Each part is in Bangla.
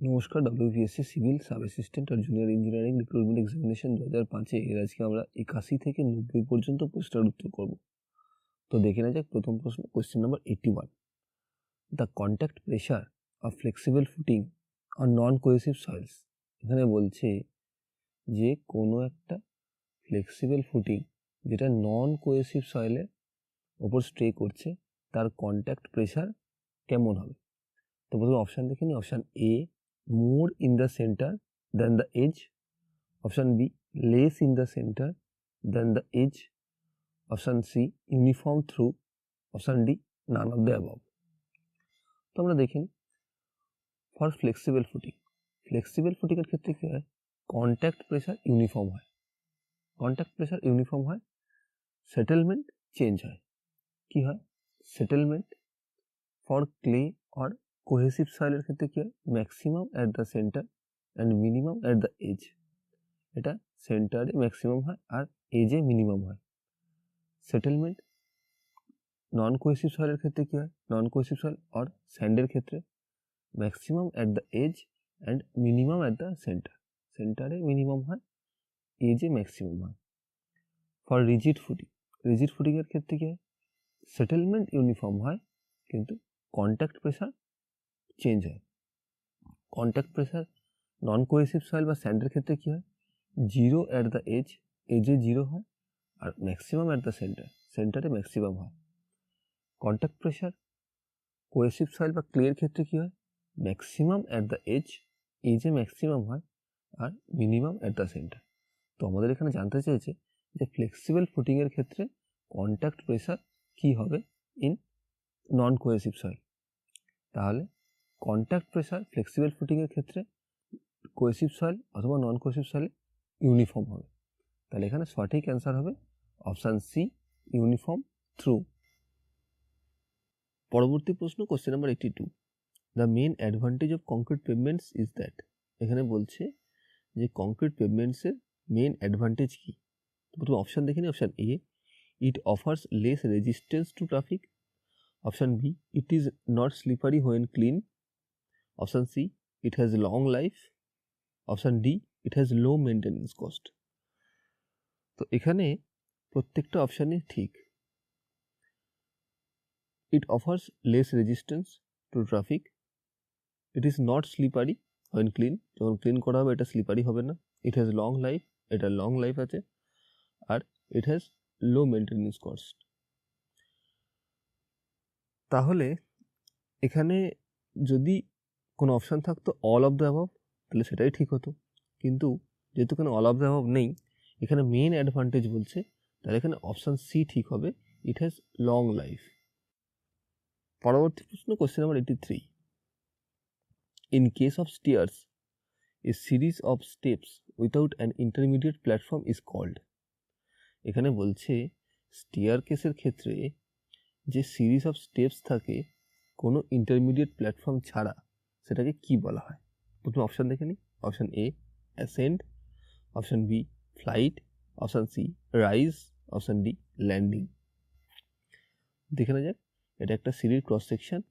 নমস্কার, WBSC সিভিল সাব অ্যাসিস্ট্যান্ট আর জুনিয়র ইঞ্জিনিয়ারিং রিক্রুটমেন্ট এক্সামিনেশন 2005 এর আজকে আমরা 81 থেকে 90 পর্যন্ত প্রশ্নের উত্তর করব। তো দেখে নেওয়া যাক প্রথম প্রশ্ন, question number 81। The contact pressure of flexible footing on non cohesive soils. এখানে বলছে যে কোনো একটা ফ্লেক্সিবল ফুটিং যেটা নন কোহেসিভ সয়েলের ওপর স্টে করছে তার কন্ট্যাক্ট প্রেশার কেমন হবে। তো প্রথমে অপশান দেখে নিই। Option A, more in the center than the edge. Option B, less in the center than the edge. Option C, uniform through. Option D, none of the above. তো আমরা দেখি for flexible footing. Flexible footing এর ক্ষেত্রে কি হয়, কন্ট্যাক্ট প্রেশার ইউনিফর্ম হয়। কন্ট্যাক্ট প্রেশার ইউনিফর্ম হয়, সেটেলমেন্ট চেঞ্জ হয়। কি হয়, settlement for clay or cohesive সয়েলের ক্ষেত্রে কি হয়, maximum at the centre and minimum at the edge. এটা সেন্টারে ম্যাক্সিমাম হয় আর এজে মিনিমাম হয়। সেটেলমেন্ট নন কোহেসিভ সয়েলের ক্ষেত্রে কি হয়, নন কোহেসিভ সয়েল অর স্যান্ডের ক্ষেত্রে maximum at the edge and minimum at the centre. সেন্টারে মিনিমাম হয়, এজে ম্যাক্সিমাম হয়। ফর রিজিড ফুটিং, রিজিড ফুটিংয়ের ক্ষেত্রে কি হয়, সেটেলমেন্ট ইউনিফর্ম হয় কিন্তু কন্ট্যাক্ট প্রেশার চেঞ্জ হয়। Contact pressure non cohesive soil বা স্যান্ডের ক্ষেত্রে কি হয়, জিরো অ্যাট দ্য এজ, এজে জিরো হয়, আর ম্যাক্সিমাম অ্যাট দ্য সেন্টার, সেন্টারে ম্যাক্সিমাম হয়। কন্ট্যাক্ট প্রেশার কোহেসিভ সয়েল বা ক্লের ক্ষেত্রে কি হয়, ম্যাক্সিমাম অ্যাট দ্য এজ, এজে ম্যাক্সিমাম হয়, আর মিনিমাম অ্যাট দ্য সেন্টার। তো আমাদের এখানে জানতে চেয়েছে যে ফ্লেক্সিবল ফুটিংয়ের ক্ষেত্রে কন্ট্যাক্ট প্রেশার কি হবে ইন নন কোহেসিভ সয়েল। তাহলে কন্ট্যাক্ট প্রেশার ফ্লেক্সিবল ফুটিংয়ের ক্ষেত্রে কোহেসিভ সয়েল অথবা নন কোহেসিভ সয়েলে ইউনিফর্ম হবে। তাহলে এখানে সঠিক অ্যান্সার হবে অপশান সি, ইউনিফর্ম থ্রু। পরবর্তী প্রশ্ন, question number 82। The main advantage of concrete pavements is that. এখানে বলছে যে কংক্রিট পেভমেন্টসের মেন অ্যাডভান্টেজ কী। প্রথমে অপশান দেখে নিই। Option A, it offers less resistance to traffic. Option B, it is not slippery when clean. Option C, it has long life. Option D, it has low maintenance cost. তো এখানে প্রত্যেকটা অপশানই ঠিক। It offers less resistance to traffic. It is not slippery when clean. যখন ক্লিন করা হবে এটা স্লিপারি হবে না। It has long life, এটা লং লাইফ আছে, আর it has low maintenance cost. তাহলে এখানে যদি কোনো অপশান থাকতো অল অফ দ্য অ্যাবভ তাহলে সেটাই ঠিক হতো, কিন্তু যেহেতু এখানে অল অফ দ্য অ্যাবভ নেই, এখানে মেন অ্যাডভান্টেজ বলছে, তাহলে এখানে অপশান সি ঠিক হবে, ইট হ্যাজ লং লাইফ। পরবর্তী প্রশ্ন, question number 83। In case of stairs, a series of steps without an intermediate platform is called. এখানে বলছে স্টেয়ার কেসের ক্ষেত্রে যে সিরিজ অফ স্টেপস থাকে কোনো ইন্টারমিডিয়েট প্ল্যাটফর্ম ছাড়া, সেটাকে কি বলা হয়। প্রথমে অপশান দেখে নিই। Option A, ascend. Option B, flight. Option C, rise. Option D, landing. দেখে না যাক, এটা একটা সিঁড়ির cross section,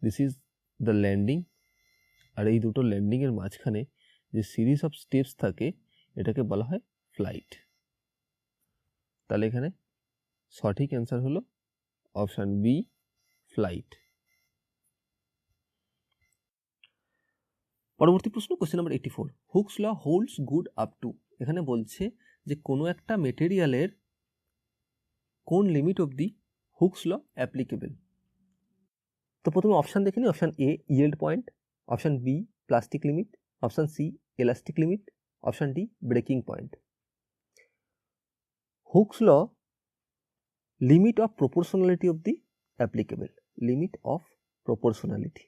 this is the landing, আর এই দুটো ল্যান্ডিংয়ের মাঝখানে যে সিরিজ অফ স্টেপস থাকে এটাকে বলা হয় ফ্লাইট। তাহলে এখানে সঠিক অ্যান্সার হলো অপশান বি, ফ্লাইট। পরবর্তী প্রশ্ন, question number 84। Hooke's law holds good up to. এখানে বলছে যে কোনো একটা মেটেরিয়ালের কোন লিমিট অবধি হুকস ল অ্যাপ্লিকেবল। তো প্রথমে অপশান দেখে নিই। Option A, yield point. Option B, plastic limit. Option C, elastic limit. Option D, breaking point. Hooke's law limit of proportionality of the applicable, limit of proportionality,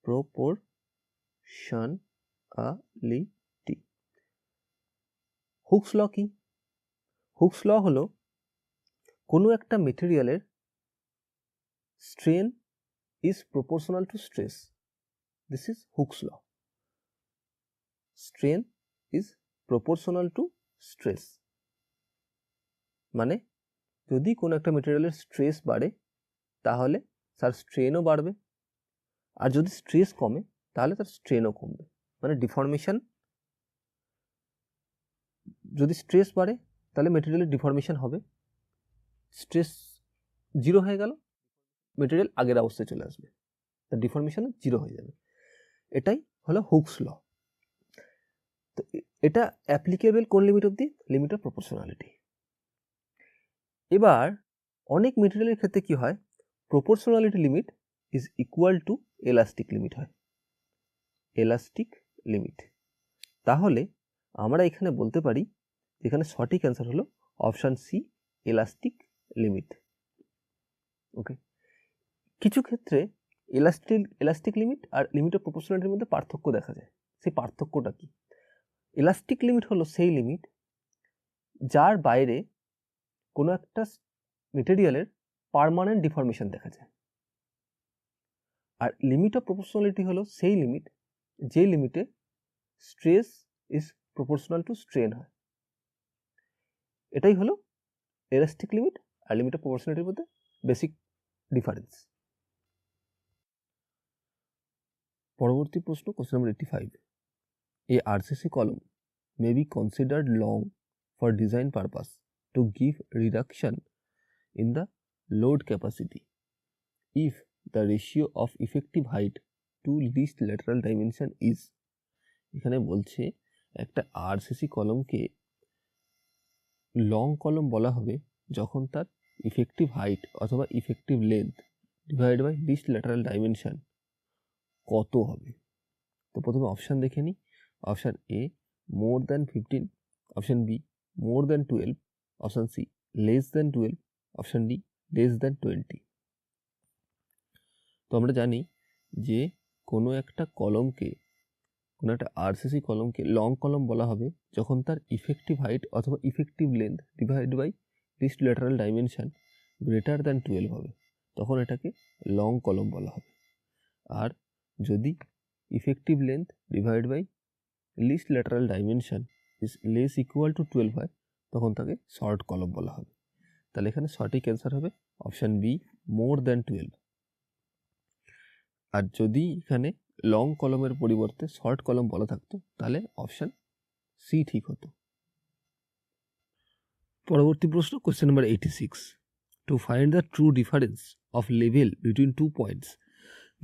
proportionality। Hooke's law কি? হুকস ল হলো কোনো একটা মেটেরিয়ালের strain is proportional to stress, this is Hooke's law. Strain is proportional to stress, মানে যদি কোনো একটা মেটেরিয়ালের স্ট্রেস বাড়ে তাহলে তার স্ট্রেনও বাড়বে, আর যদি স্ট্রেস কমে তাহলে তার স্ট্রেনও কমবে। মানে ডিফর্মেশন, যদি স্ট্রেস বাড়ে তাহলে মেটেরিয়ালের ডিফর্মেশন হবে, স্ট্রেস জিরো হয়ে গেল, মেটেরিয়াল আগের অবস্থায় চলে আসবে, তার ডিফর্মেশন জিরো হয়ে যাবে। এটাই হলো হুকস ল। তো এটা অ্যাপ্লিকেবল কোন লিমিট অবধি? Limit of proportionality. এবার অনেক মেটেরিয়ালের ক্ষেত্রে কি হয়, proportionality limit is equal to elastic limit হয়, এলাস্টিক লিমিট। তাহলে আমরা এখানে বলতে পারি এখানে সঠিক অ্যান্সার হলো option C, elastic limit. Okay, কিছু ক্ষেত্রে এলাস্টিক লিমিট আর লিমিট অফ প্রপোর্শনালিটির মধ্যে পার্থক্য দেখা যায়। সেই পার্থক্যটা কি? এলাস্টিক লিমিট হলো সেই লিমিট যার বাইরে কোনো একটা মেটেরিয়ালের পার্মানেন্ট ডিফর্মেশন দেখা যায়, আর লিমিট অফ প্রপোর্শনালিটি হলো সেই লিমিট যে লিমিটে stress is proportional to strain হয়। এটাই হলো এলাস্টিক লিমিট আর লিমিট অফ প্রপোর্শনালিটির মধ্যে বেসিক ডিফারেন্স। পরবর্তী প্রশ্ন, question number 85। A RCC column may be considered long for design purpose to give reduction in the load capacity if the ratio of effective height to least lateral dimension is। এখানে বলছে একটা RCC কলমকে লং কলম বলা হবে যখন তার ইফেক্টিভ হাইট অথবা effective length divide by least lateral dimension কত হবে। তো প্রথমে অপশান দেখে নিই। Option A more than 15, option B more than 12, option C less than 12, option D less than 20। তো আমরা জানি যে কোনো একটা কলমকে, কোনো একটা আরসিসি কলমকে লং কলম বলা হবে যখন তার ইফেক্টিভ হাইট অথবা effective length divide by least lateral dimension greater than 12 হবে, তখন এটাকে লং কলম বলা হবে। আর যদি effective length divide by least lateral dimension is less equal to 12 হয়, তখন তাকে শর্ট কলম বলা হবে। তাহলে এখানে সঠিক অ্যান্সার হবে অপশান বি, মোর দ্যান 12। আর যদি এখানে লং কলমের পরিবর্তে শর্ট কলম বলা থাকতো তাহলে অপশান সি ঠিক হতো। পরবর্তী প্রশ্ন, question number 86। To find the true difference of level between 2 points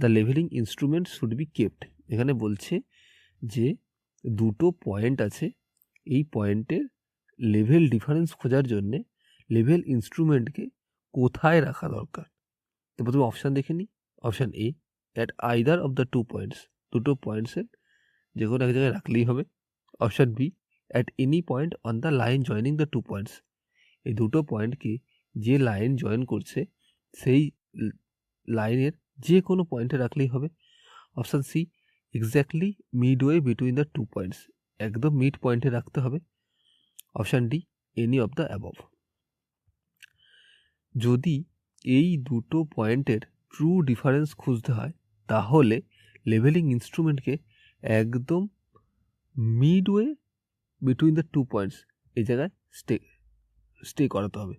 the leveling instrument should be kept. এখানে বলছে যে দুটো পয়েন্ট আছে, এই পয়েন্টের লেভেল ডিফারেন্স খোঁজার জন্যে লেভেল ইনস্ট্রুমেন্টকে কোথায় রাখা দরকার। তো প্রথমে অপশান দেখে নিই। Option A at either of the 2 points, দুটো পয়েন্টসের যে কোনো এক জায়গায় রাখলেই হবে। Option B at any point on the line joining the 2 points, এই দুটো পয়েন্টকে যে লাইন জয়েন করছে সেই লাইনের যে কোনো পয়েন্টে রাখলেই হবে। Option C exactly midway between the 2 points, একদম মিড পয়েন্টে রাখতে হবে। Option D any of the above. যদি এই দুটো পয়েন্টের ট্রু ডিফারেন্স খুঁজতে হয় তাহলে লেভেলিং ইনস্ট্রুমেন্টকে একদম মিডওয়ে বিটুইন দ্য 2 পয়েন্টস এই জায়গায় স্টে করাতে হবে,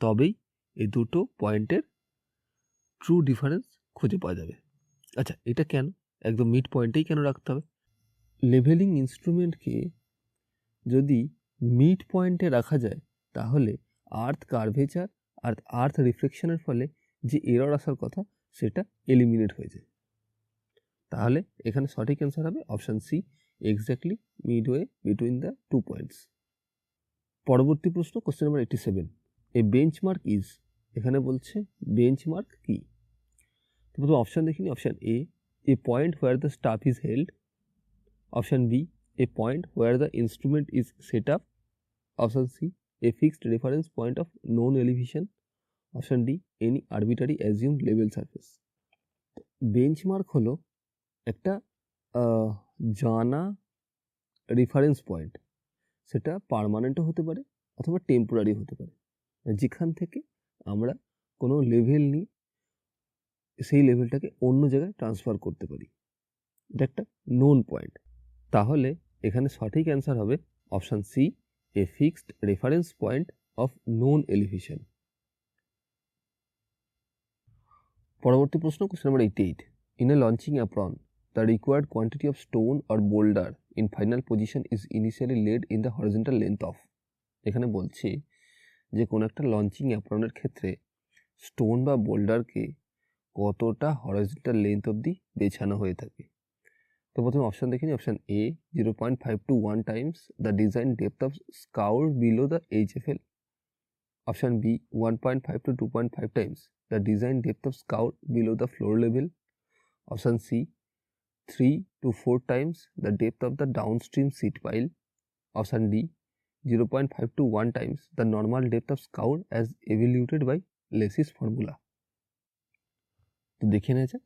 তবেই এই দুটো পয়েন্টের ট্রু ডিফারেন্স খুঁজে পাওয়া যাবে। আচ্ছা, এটা কেন একদম মিড পয়েন্টেই কেন রাখতে হবে? লেভেলিং ইনস্ট্রুমেন্টকে যদি মিড পয়েন্টে রাখা যায় তাহলে আর্থ কার্ভেচার আর আর্থ রিফ্লেকশনের ফলে যে এরর আসার কথা সেটা এলিমিনেট হয়ে যায়। তাহলে এখানে সঠিক অ্যান্সার হবে option C, exactly midway between the 2 points. পরবর্তী প্রশ্ন, question number 87। A benchmark is, এখানে বলছে বেঞ্চমার্ক কি। তো প্রথমে অপশান দেখিনি। Option A point where the staff is held. Option B a point where the instrument is set up. Option C a fixed reference point of known elevation. Option D any arbitrary assumed level surface. Benchmark হলো একটা জানা রেফারেন্স পয়েন্ট, সেটা পার্মানেন্টও হতে পারে অথবা টেম্পোরারি হতে পারে, যেখান থেকে আমরা কোনো লেভেল নিয়ে সেই লেভেলটাকে অন্য জায়গায় ট্রান্সফার করতে পারি। এটা একটা নোন পয়েন্ট। তাহলে এখানে সঠিক অ্যান্সার হবে option C, a fixed reference point of known elevation. পরবর্তী প্রশ্ন, question number 88। In a launching apron the required quantity of stone or boulder in final position is initially laid in the horizontal length of। এখানে বলছে যে কোনো একটা লঞ্চিং অ্যাপ্রনের ক্ষেত্রে স্টোন বা বোল্ডারকে কতটা হরিজন্টাল লেন্থ অবধি বেছানো হয়ে থাকে। তো প্রথমে অপশান দেখে নিই। Option A 0.5 to 1 times the design depth of scour below the HFL। Option B 1.5 to 2.5 times the design depth of scour below the floor level। Option C 3 to 4 times the depth of the downstream seat pile। Option D 0.5 to 1 times the normal depth of scour as evaluated by Lacey's formula। তো দেখে নেওয়া যাক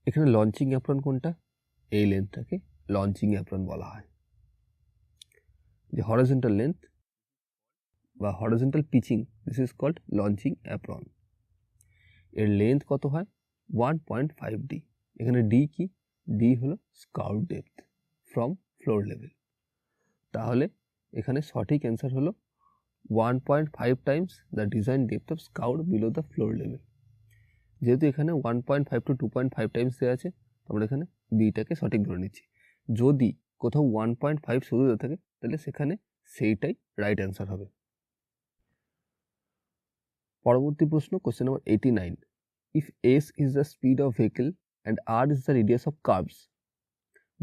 এখানে লঞ্চিং অ্যাপ্রন কোনটা, এই লেন্থটাকে লঞ্চিং অ্যাপ্রন বলা হয়। যে হরিজন্টাল লেন্থ বা horizontal pitching, this is called launching apron. এর লেন্থ কত হয় 1.5 ডি। এখানে ডি কি, ডি হলো scour depth from floor level. তাহলে এখানে সঠিক অ্যান্সার হলো 1.5 times the design depth of scour below the floor level. যেহেতু এখানে 1.5 to 2.5 টাইমস দেওয়া আছে, আমরা এখানে বিটাকে সঠিক ধরে নিচ্ছি। যদি কোথাও 1.5 শুধু দেওয়া থাকে তাহলে সেখানে সেইটাই রাইট অ্যান্সার হবে। পরবর্তী প্রশ্ন, question number 89। If S is the speed of vehicle and R is the radius of curves,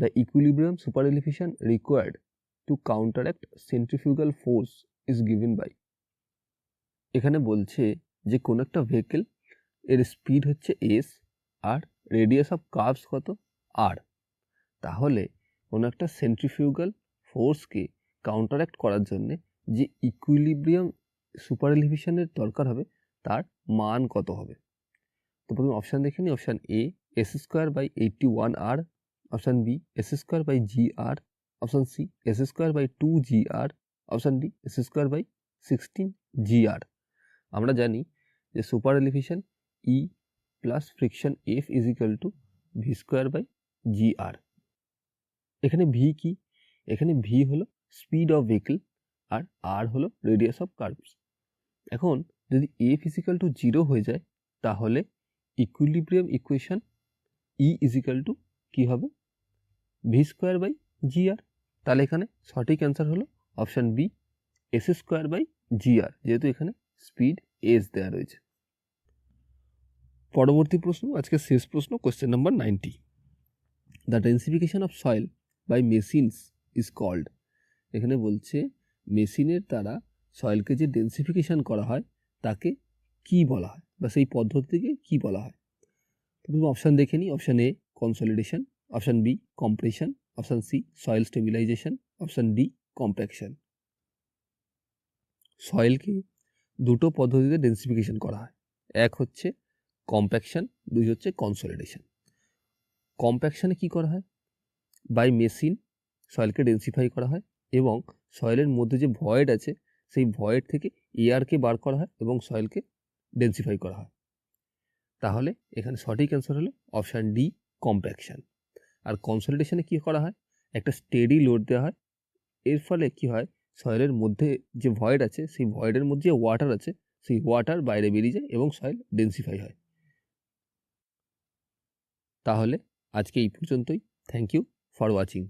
the equilibrium super elevation required to counteract centrifugal force is given by. এখানে বলছে যে কোনো একটা ভেহিকল এর স্পিড হচ্ছে এস আর রেডিয়াস অফ কার্ভস কত আর। তাহলে কোনো একটা সেন্ট্রিফিউগাল ফোর্সকে কাউন্টারঅ্যাক্ট করার জন্যে যে ইকুইলিব্রিয়াম সুপার এলিভেশনের দরকার হবে তার মান কত হবে। তো প্রথমে অপশান দেখে নিই। Option A S square by 81 R. Option B S square by G R. Option C S square by 2 G R. Option D S square by 16 G R. আমরা জানি যে super elevation E plus friction F is equal to V square by G R. এখানে ভি কি, এখানে ভি হলো স্পিড অফ ভেহিকল আর আর হলো রেডিয়াস অফ কার্ভস। এখন যদি এ ফিজিক্যাল টু 0 হয়ে যায় তাহলে equilibrium equation E equal to কী হবে V square by G R. তাহলে এখানে সঠিক অ্যান্সার হলো option B S square by G R, যেহেতু এখানে স্পিড এস দেওয়া রয়েছে। পরবর্তী প্রশ্ন, আজকে শেষ প্রশ্ন, question number 90। The densification of soil by machines is called. এখানে বলছে মেশিনের দ্বারা সয়েলকে যে ডেন্সিফিকেশন করা হয় তাকে কি বলা হয় বা সেই পদ্ধতিকে কি বলা হয়। প্রথমে অপশান দেখে নিই। Option A consolidation, option B compression, option C soil stabilization, option D compaction. সয়েলকে দুটো পদ্ধতিতে ডেন্সিফিকেশন করা হয়, এক হচ্ছে কম্প্যাকশন, দুই হচ্ছে কনসলিডেশন। কম্প্যাকশনে কি করা হয়, বাই মেশিন সয়েলকে ডেন্সিফাই করা হয় এবং সয়েলের মধ্যে যে ভয়েড আছে সেই ভয়েড থেকে এয়ারকে বার করা হয় এবং সয়েলকে ডেন্সিফাই করা হয়। তাহলে এখানে সঠিক অ্যান্সার হলো অপশান ডি কম্প্যাকশন। আর কনসলিডেশনে কি করা হয়, একটা স্টেডি লোড দেওয়া হয়, এর ফলে কি হয় সয়েলের মধ্যে যে ভয়েড আছে সেই ভয়েডের মধ্যে যে ওয়াটার আছে সেই ওয়াটার বাইরে বেরিয়ে যায় এবং সয়েল ডেন্সিফাই হয়। তাহলে আজকে এই পর্যন্তই। Thank you for watching.